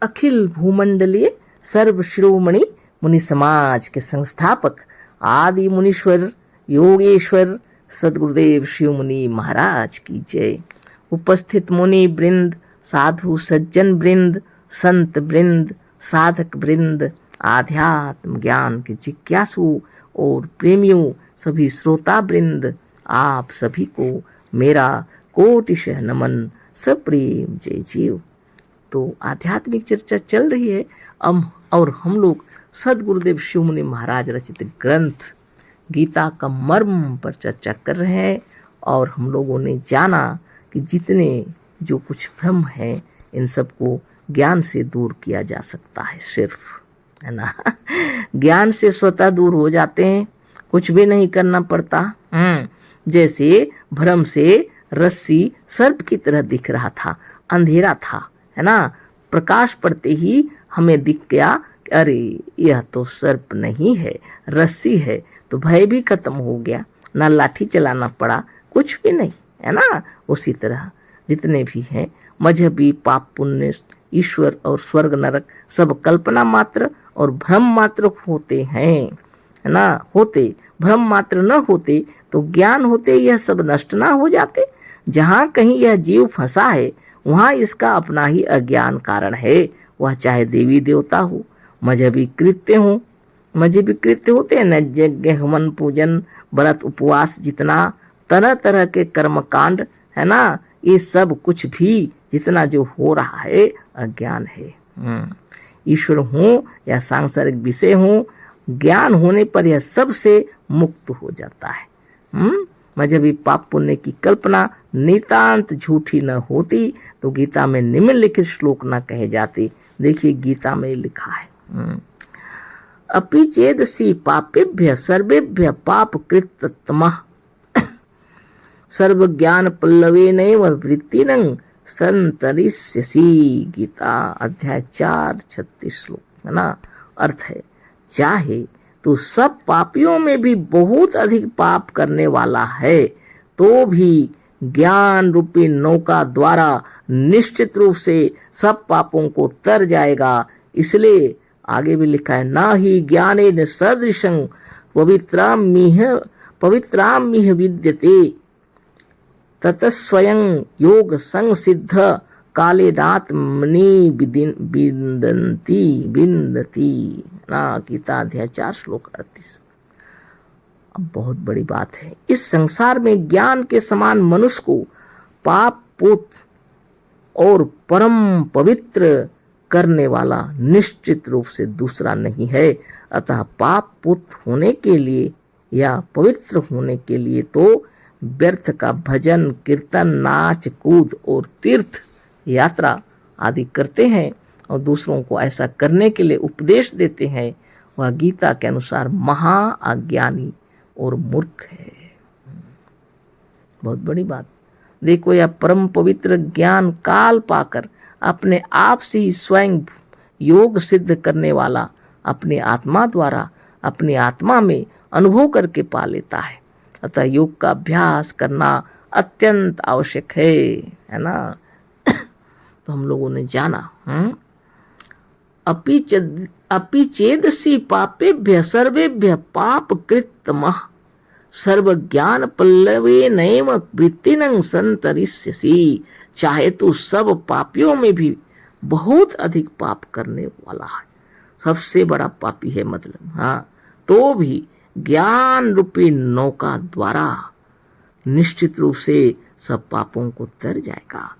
अखिल भूमंडलीय सर्व शिरोमणि मुनि समाज के संस्थापक आदि मुनीश्वर योगेश्वर सदगुरुदेव शिव मुनि महाराज की जय। उपस्थित मुनि वृंद, साधु सज्जन वृंद, संत वृंद, साधक वृंद, आध्यात्म ज्ञान के जिज्ञासु और प्रेमियों, सभी श्रोता वृंद, आप सभी को मेरा कोटिशः नमन, सप्रेम जय जीव। तो आध्यात्मिक चर्चा चल रही है और हम लोग सदगुरुदेव शिव मुनि महाराज रचित ग्रंथ गीता का मर्म पर चर्चा कर रहे हैं। और हम लोगों ने जाना कि जितने जो कुछ भ्रम है इन सबको ज्ञान से दूर किया जा सकता है, सिर्फ, है ना। ज्ञान से स्वतः दूर हो जाते हैं, कुछ भी नहीं करना पड़ता। जैसे भ्रम से रस्सी सर्प की तरह दिख रहा था, अंधेरा था, है ना। प्रकाश पड़ते ही हमें दिख गया कि अरे यह तो सर्प नहीं है, रस्सी है, तो भय भी खत्म हो गया, ना लाठी चलाना पड़ा, कुछ भी नहीं, है ना। उसी तरह जितने भी हैं मजहबी, पाप पुण्य, ईश्वर और स्वर्ग नरक सब कल्पना मात्र और भ्रम मात्र होते हैं, है ना। होते भ्रम मात्र न होते तो ज्ञान होते यह सब नष्ट ना हो जाते। जहाँ कहीं यह जीव फंसा है वहाँ इसका अपना ही अज्ञान कारण है, वह चाहे देवी देवता हो, मजहबी कृत्य होते हैं न, यज्ञ हवन पूजन व्रत उपवास, जितना तरह तरह के कर्मकांड, है ना, ये सब कुछ भी जितना जो हो रहा है अज्ञान है। ईश्वर हो या सांसारिक विषय हो, ज्ञान होने पर यह सबसे मुक्त हो जाता है। मजहबी पाप पुण्य की कल्पना नितांत झूठी न होती तो गीता में निम्नलिखित श्लोक न कहे जाते। देखिए गीता में लिखा है, अपि चेदसि पापेभ्य सर्वेभ्य पाप कृततमः सर्व ज्ञान पल्लवेनैव वृत्तिनं संतरिष्यसि। गीता अध्याय 4:36 श्लोक, है ना। अर्थ है, चाहे तो सब पापियों में भी बहुत अधिक पाप करने वाला है तो भी ज्ञान रूपी नौका द्वारा निश्चित रूप से सब पापों को तर जाएगा। इसलिए आगे भी लिखा है, ना ही ज्ञानेन सदृशं पवित्रामिह विद्यते तत स्वयं योग संसिद्ध कालेनात्मनि विन्दति ना। गीता अध्याय 4 श्लोक 38। अब बहुत बड़ी बात है, इस संसार में ज्ञान के समान मनुष्य को पाप पूत और परम पवित्र करने वाला निश्चित रूप से दूसरा नहीं है। अतः पाप पूत होने के लिए या पवित्र होने के लिए तो व्यर्थ का भजन कीर्तन नाच कूद और तीर्थ यात्रा आदि करते हैं और दूसरों को ऐसा करने के लिए उपदेश देते हैं, वह गीता के अनुसार महा अज्ञानी और मूर्ख है। बहुत बड़ी बात। देखो, यह परम पवित्र ज्ञान काल पाकर अपने आप से ही स्वयं योग सिद्ध करने वाला अपनी आत्मा द्वारा अपनी आत्मा में अनुभव करके पा लेता है। अतः योग का अभ्यास करना अत्यंत आवश्यक है ना। तो हम लोगों ने जाना, अपि चेदसि पापेभ्य सर्वेभ्य पाप कृततमः सर्व ज्ञान पल्लवेनैव वृत्तिनं संतरिष्यसि। चाहे तो सब पापियों में भी बहुत अधिक पाप करने वाला है, सबसे बड़ा पापी है मतलब, हाँ, तो भी ज्ञान रूपी नौका द्वारा निश्चित रूप से सब पापों को तर जाएगा।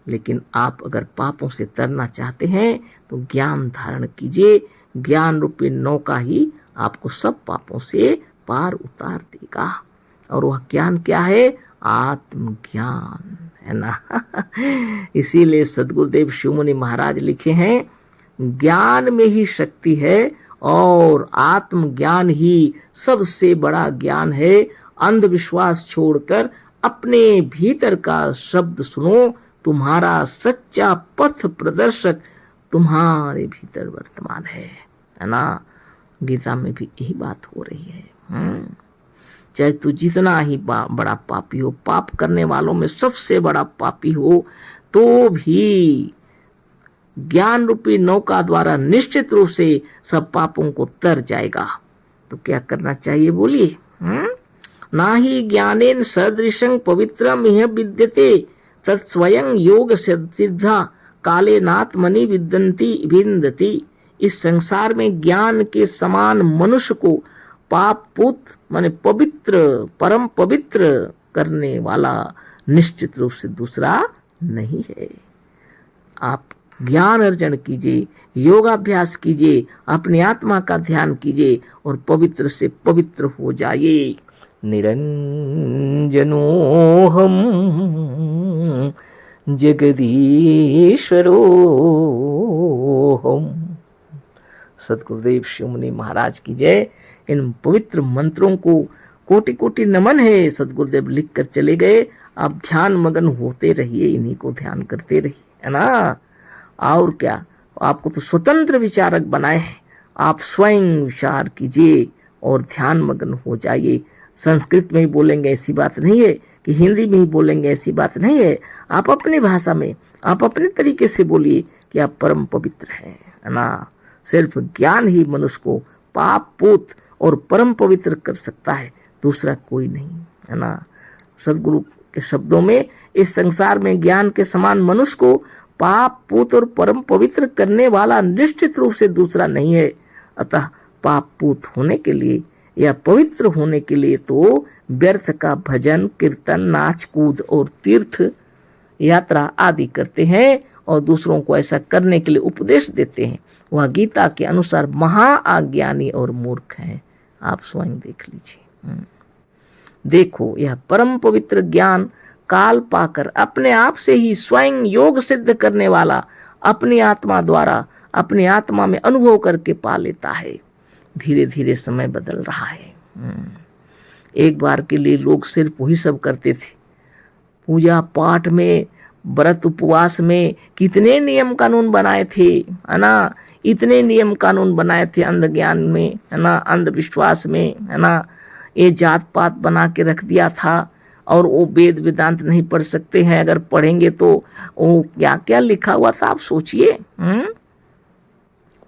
लेकिन आप अगर पापों से तरना चाहते हैं तो ज्ञान धारण कीजिए, ज्ञान रूपी नौका ही आपको सब पापों से पार उतार देगा। और वह ज्ञान क्या है? आत्मज्ञान, है ना। इसीलिए सदगुरुदेव शिव मुनि महाराज लिखे हैं, ज्ञान में ही शक्ति है और आत्मज्ञान ही सबसे बड़ा ज्ञान है। अंधविश्वास छोड़कर अपने भीतर का शब्द सुनो, तुम्हारा सच्चा पथ प्रदर्शक तुम्हारे भीतर वर्तमान है ना। गीता में भी यही बात हो रही है। चाहे तू जितना ही बड़ा पापी हो, पाप करने वालों में सबसे बड़ा पापी हो, तो भी ज्ञान रूपी नौका द्वारा निश्चित रूप से सब पापों को तर जाएगा। तो क्या करना चाहिए बोलिए? ना ही ज्ञानेन सदृशं पवित्रम इह विद्यते तत्स्वयं योग सिद्धा काले नात्मनि विन्दति। इस संसार में ज्ञान के समान मनुष्य को पाप पूत माने पवित्र, परम पवित्र करने वाला निश्चित रूप से दूसरा नहीं है। आप ज्ञान अर्जन कीजिए, योगाभ्यास कीजिए, अपनी आत्मा का ध्यान कीजिए और पवित्र से पवित्र हो जाइए। निरंजनोहम जगदीश्वरोहम। सदगुरुदेव शिवमुनि महाराज की जय। इन पवित्र मंत्रों को कोटि कोटि नमन है। सदगुरुदेव लिख कर चले गए। आप ध्यान मगन होते रहिए, इन्हीं को ध्यान करते रहिए, है ना। और क्या, आपको तो स्वतंत्र विचारक बनाए हैं। आप स्वयं विचार कीजिए और ध्यान मगन हो जाइए। संस्कृत में ही बोलेंगे ऐसी बात नहीं है कि हिंदी में ही बोलेंगे ऐसी बात नहीं है। आप अपनी भाषा में, आप अपने तरीके से बोलिए कि आप परम पवित्र हैं, है ना। सिर्फ ज्ञान ही मनुष्य को पाप पूत और परम पवित्र कर सकता है, दूसरा कोई नहीं, है ना। सदगुरु के शब्दों में, इस संसार में ज्ञान के समान मनुष्य को पाप पूत और परम पवित्र करने वाला निश्चित रूप से दूसरा नहीं है। अतः पाप पूत होने के लिए या पवित्र होने के लिए तो व्यर्थ का भजन, कीर्तन, नाच कूद और तीर्थ यात्रा आदि करते हैं और दूसरों को ऐसा करने के लिए उपदेश देते हैं। वह गीता के अनुसार महाअज्ञानी और मूर्ख हैं। आप स्वयं देख लीजिए। देखो, यह परम पवित्र ज्ञान काल पाकर अपने आप से ही स्वयं योग सिद्ध करने वाला अपनी आत्मा द्वारा अपनी आत्मा में अनुभव करके पा लेता है। धीरे धीरे समय बदल रहा है। एक बार के लिए लोग सिर्फ वही सब करते थे। पूजा पाठ में, व्रत उपवास में कितने नियम कानून बनाए थे, है ना। इतने नियम कानून बनाए थे अंध ज्ञान में, है ना, अंधविश्वास में, है ना। ये जात पात बना के रख दिया था। और वो वेद वेदांत नहीं पढ़ सकते हैं, अगर पढ़ेंगे तो वो क्या क्या लिखा हुआ था आप सोचिए।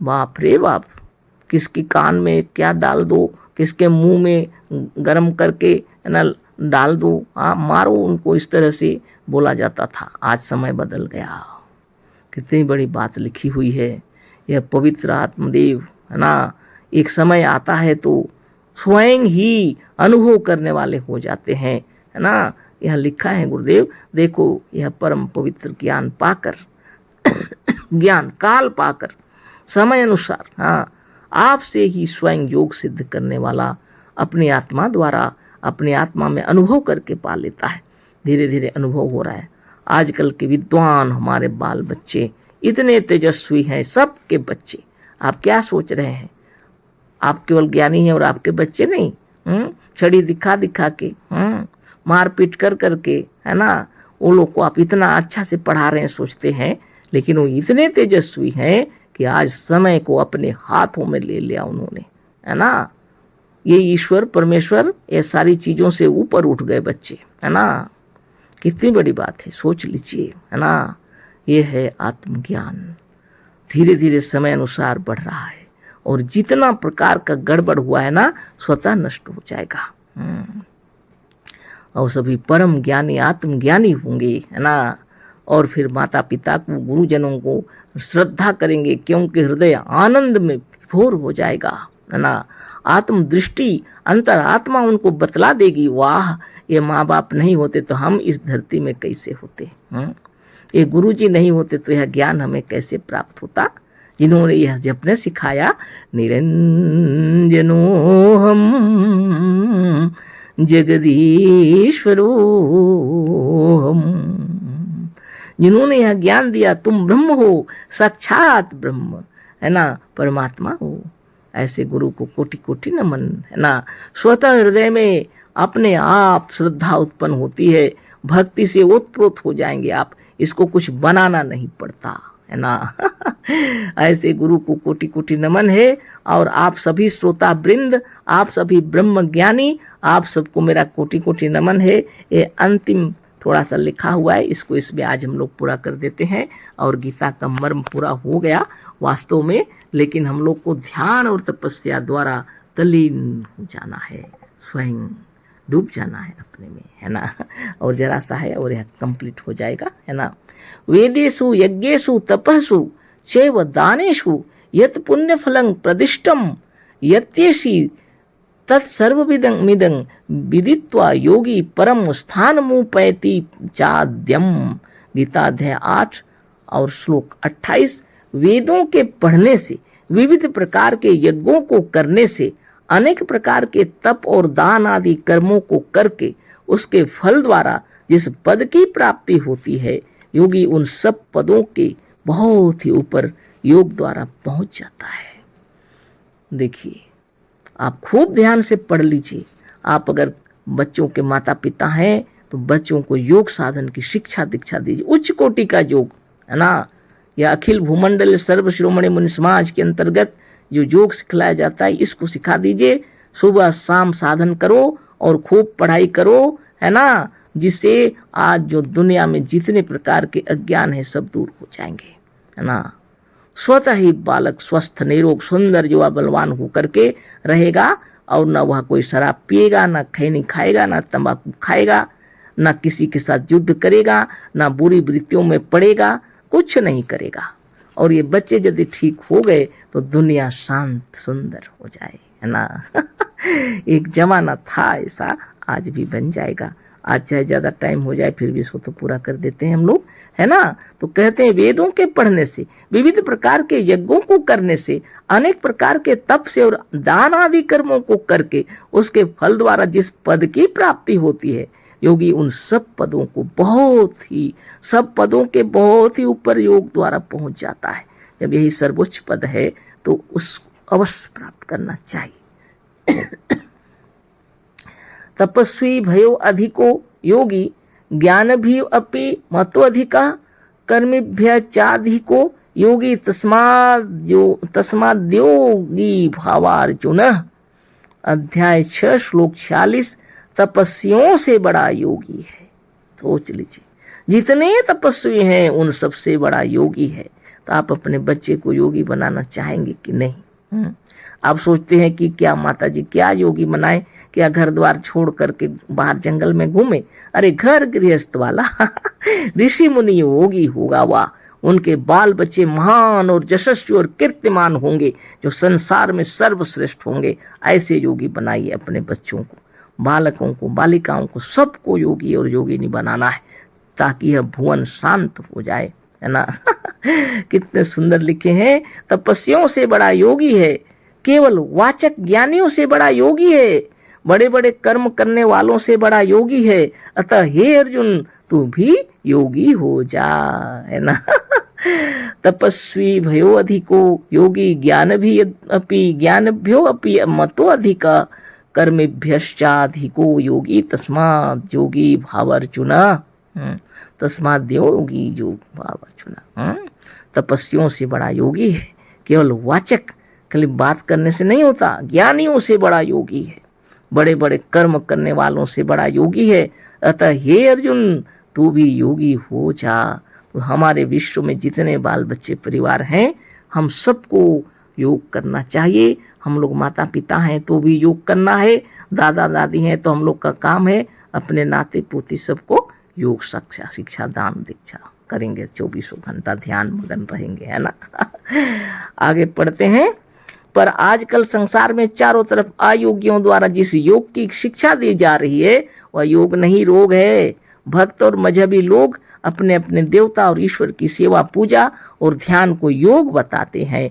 बाप रे बाप, किसके कान में क्या डाल दो, किसके मुंह में गर्म करके, है ना, डाल दो, मारो उनको, इस तरह से बोला जाता था। आज समय बदल गया। कितनी बड़ी बात लिखी हुई है। यह पवित्र आत्मदेव, है ना, एक समय आता है तो स्वयं ही अनुभव करने वाले हो जाते हैं, है ना। यह लिखा है गुरुदेव, देखो, यह परम पवित्र ज्ञान पाकर ज्ञान काल पाकर समय अनुसार, हाँ, आपसे ही स्वयं योग सिद्ध करने वाला अपनी आत्मा द्वारा अपनी आत्मा में अनुभव करके पा लेता है। धीरे धीरे अनुभव हो रहा है। आजकल के विद्वान हमारे बाल बच्चे इतने तेजस्वी हैं, सबके बच्चे। आप क्या सोच रहे हैं? आप केवल ज्ञानी हैं और आपके बच्चे नहीं। छड़ी दिखा दिखा के, मारपीट कर करके, है ना, वो लोग को आप इतना अच्छा से पढ़ा रहे हैं सोचते हैं, लेकिन वो इतने तेजस्वी हैं कि आज समय को अपने हाथों में ले लिया उन्होंने, है ना। ये ईश्वर परमेश्वर ये सारी चीज़ों से ऊपर उठ गए बच्चे, है ना। कितनी बड़ी बात है, सोच लीजिए, है ना। ये है आत्मज्ञान। धीरे धीरे समय अनुसार बढ़ रहा है और जितना प्रकार का गड़बड़ हुआ है ना, स्वतः नष्ट हो जाएगा। और सभी परम ज्ञानी आत्मज्ञानी होंगे, है ना। और फिर माता पिता को, गुरुजनों को श्रद्धा करेंगे, क्योंकि हृदय आनंद में विभोर हो जाएगा, है ना। आत्मदृष्टि अंतरात्मा उनको बतला देगी, वाह, ये माँ बाप नहीं होते तो हम इस धरती में कैसे होते, ये गुरुजी नहीं होते तो यह ज्ञान हमें कैसे प्राप्त होता, जिन्होंने यह जपने सिखाया। निरंजनोहम जगदीश्वरोहम, जिन्होंने यह ज्ञान दिया, तुम ब्रह्म हो, साक्षात ब्रह्म, है ना, परमात्मा हो। ऐसे गुरु को कोटि कोटि नमन, है ना। स्वतः हृदय में अपने आप श्रद्धा उत्पन्न होती है, भक्ति से ओतप्रोत हो जाएंगे आप। इसको कुछ बनाना नहीं पड़ता, है ना। ऐसे गुरु को कोटि कोटि नमन है। और आप सभी श्रोता वृंद, आप सभी ब्रह्म ज्ञानी, आप सबको मेरा कोटि कोटि नमन है। ये अंतिम थोड़ा सा लिखा हुआ है, इसको इसमें आज हम लोग पूरा कर देते हैं और गीता का मर्म पूरा हो गया वास्तव में। लेकिन हम लोग को ध्यान और तपस्या द्वारा तल्लीन हो जाना है, स्वयं डूब जाना है अपने में, है ना। और जरा सा है और यह कंप्लीट हो जाएगा, है ना। वेदेषु यज्ञेषु तपस्सु चैव दानेषु यत् पुण्य फलं प्रदिष्टम यत्येषि तत्सर्वविदं मिदं विदित्वा योगी परम स्थानमुपैति चाद्यम। गीता अध्याय 8 और श्लोक 28। वेदों के पढ़ने से, विविध प्रकार के यज्ञों को करने से, अनेक प्रकार के तप और दान आदि कर्मों को करके उसके फल द्वारा जिस पद की प्राप्ति होती है, योगी उन सब पदों के बहुत ही ऊपर योग द्वारा पहुंच जाता है। देखिए, आप खूब ध्यान से पढ़ लीजिए। आप अगर बच्चों के माता पिता हैं तो बच्चों को योग साधन की शिक्षा दीक्षा दीजिए, उच्च कोटि का योग, है ना। यह अखिल भूमंडल सर्व शिरोमणि मुनि समाज के अंतर्गत जो योग सिखलाया जाता है, इसको सिखा दीजिए। सुबह शाम साधन करो और खूब पढ़ाई करो, है ना, जिससे आज जो दुनिया में जितने प्रकार के अज्ञान है सब दूर हो जाएंगे, है ना। स्वतः ही बालक स्वस्थ निरोग सुंदर युवा बलवान होकर के रहेगा और न वह कोई शराब पिएगा, न खैनी खाएगा, न तंबाकू खाएगा, न किसी के साथ युद्ध करेगा, न बुरी वृत्तियों में पड़ेगा, कुछ नहीं करेगा। और ये बच्चे यदि ठीक हो गए तो दुनिया शांत सुंदर हो जाए, है ना। एक जमाना था ऐसा, आज भी बन जाएगा। आज चाहे ज़्यादा टाइम हो जाए फिर भी इसको तो पूरा कर देते हैं हम लोग, है ना। तो कहते हैं वेदों के पढ़ने से, विविध प्रकार के यज्ञों को करने से, अनेक प्रकार के तप से और दान आदि कर्मों को करके उसके फल द्वारा जिस पद की प्राप्ति होती है, योगी उन सब पदों को सब पदों के बहुत ही ऊपर योग द्वारा पहुंच जाता है। जब यही सर्वोच्च पद है तो उस अवश्य प्राप्त करना चाहिए। तपस्वी भयो अधिको योगी ज्ञान भी अपि मतो अधिका कर्मिभ्य चाधिको योगी तस्माद्योगी भावार्जुन। अध्याय 6 श्लोक 46। तपस्वियों से बड़ा योगी है। सोच लीजिए, जितने तपस्वी हैं उन सबसे बड़ा योगी है। तो आप अपने बच्चे को योगी बनाना चाहेंगे कि नहीं? आप सोचते हैं कि क्या माता जी क्या योगी बनाए, क्या घर द्वार छोड़ करके बाहर जंगल में घूमे? अरे घर गृहस्थ वाला ऋषि मुनि योगी होगा वाह, उनके बाल बच्चे महान और यशस्वी और कीर्तिमान होंगे, जो संसार में सर्वश्रेष्ठ होंगे। ऐसे योगी बनाइए अपने बच्चों को, बालकों को, बालिकाओं को, सबको योगी और योगिनी बनाना है, ताकि यह भुवन शांत हो जाए, है ना। कितने सुंदर लिखे हैं, तपस्वियों से बड़ा योगी है, केवल वाचक ज्ञानियों से बड़ा योगी है, बड़े बड़े कर्म करने वालों से बड़ा योगी है। अतः हे अर्जुन, तू भी योगी हो जा, है ना। तपस्वी भयो अधिको योगी ज्ञानभ्यो अपि मतो अधिका कर्मेभ्यश्चाधिको योगी तस्माद् योगी भावार्जुन। तस्माद् योगी योग भावार्जुन। तपस्वियों से बड़ा योगी है, केवल वाचक खाली बात करने से नहीं होता, ज्ञानियों से बड़ा योगी है, बड़े बड़े कर्म करने वालों से बड़ा योगी है। अतः हे अर्जुन, तू भी योगी हो जा। तो हमारे विश्व में जितने बाल बच्चे परिवार हैं, हम सबको योग करना चाहिए। हम लोग माता पिता हैं तो भी योग करना है, दादा दादी हैं तो हम लोग का काम है अपने नाते पोती सबको योग शिक्षा दान दीक्षा करेंगे, 24 घंटा ध्यान मगन रहेंगे, है ना। आगे पढ़ते हैं। पर आजकल संसार में चारों तरफ अयोगियों द्वारा जिस योग की शिक्षा दी जा रही है वह योग नहीं, रोग है। भक्त और मजहबी लोग अपने अपने देवता और ईश्वर की सेवा पूजा और ध्यान को योग बताते हैं।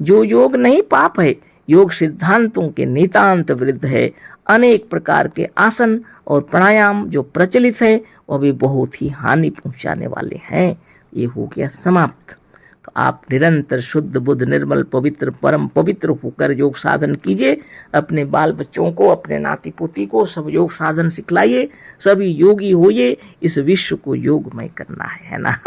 जो योग नहीं पाप है, योग सिद्धांतों के नितांत विरुद्ध है। अनेक प्रकार के आसन और प्राणायाम जो प्रचलित है वह भी बहुत ही हानि पहुंचाने वाले हैं। ये हो गया समाप्त। तो आप निरंतर शुद्ध बुद्ध निर्मल पवित्र परम पवित्र होकर योग साधन कीजिए। अपने बाल बच्चों को, अपने नाती पोती को सब योग साधन सिखलाइए, सभी योगी होइए। इस विश्व को योगमय करना है ना।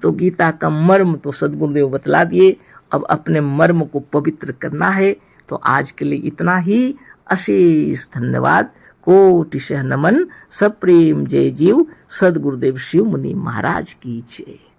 तो गीता का मर्म तो सद्गुरुदेव बतला दिए, अब अपने मर्म को पवित्र करना है। तो आज के लिए इतना ही। अशेष धन्यवाद। कोटिशः नमन, सप्रेम जय जीव। सदगुरुदेव शिव मुनि महाराज की जय।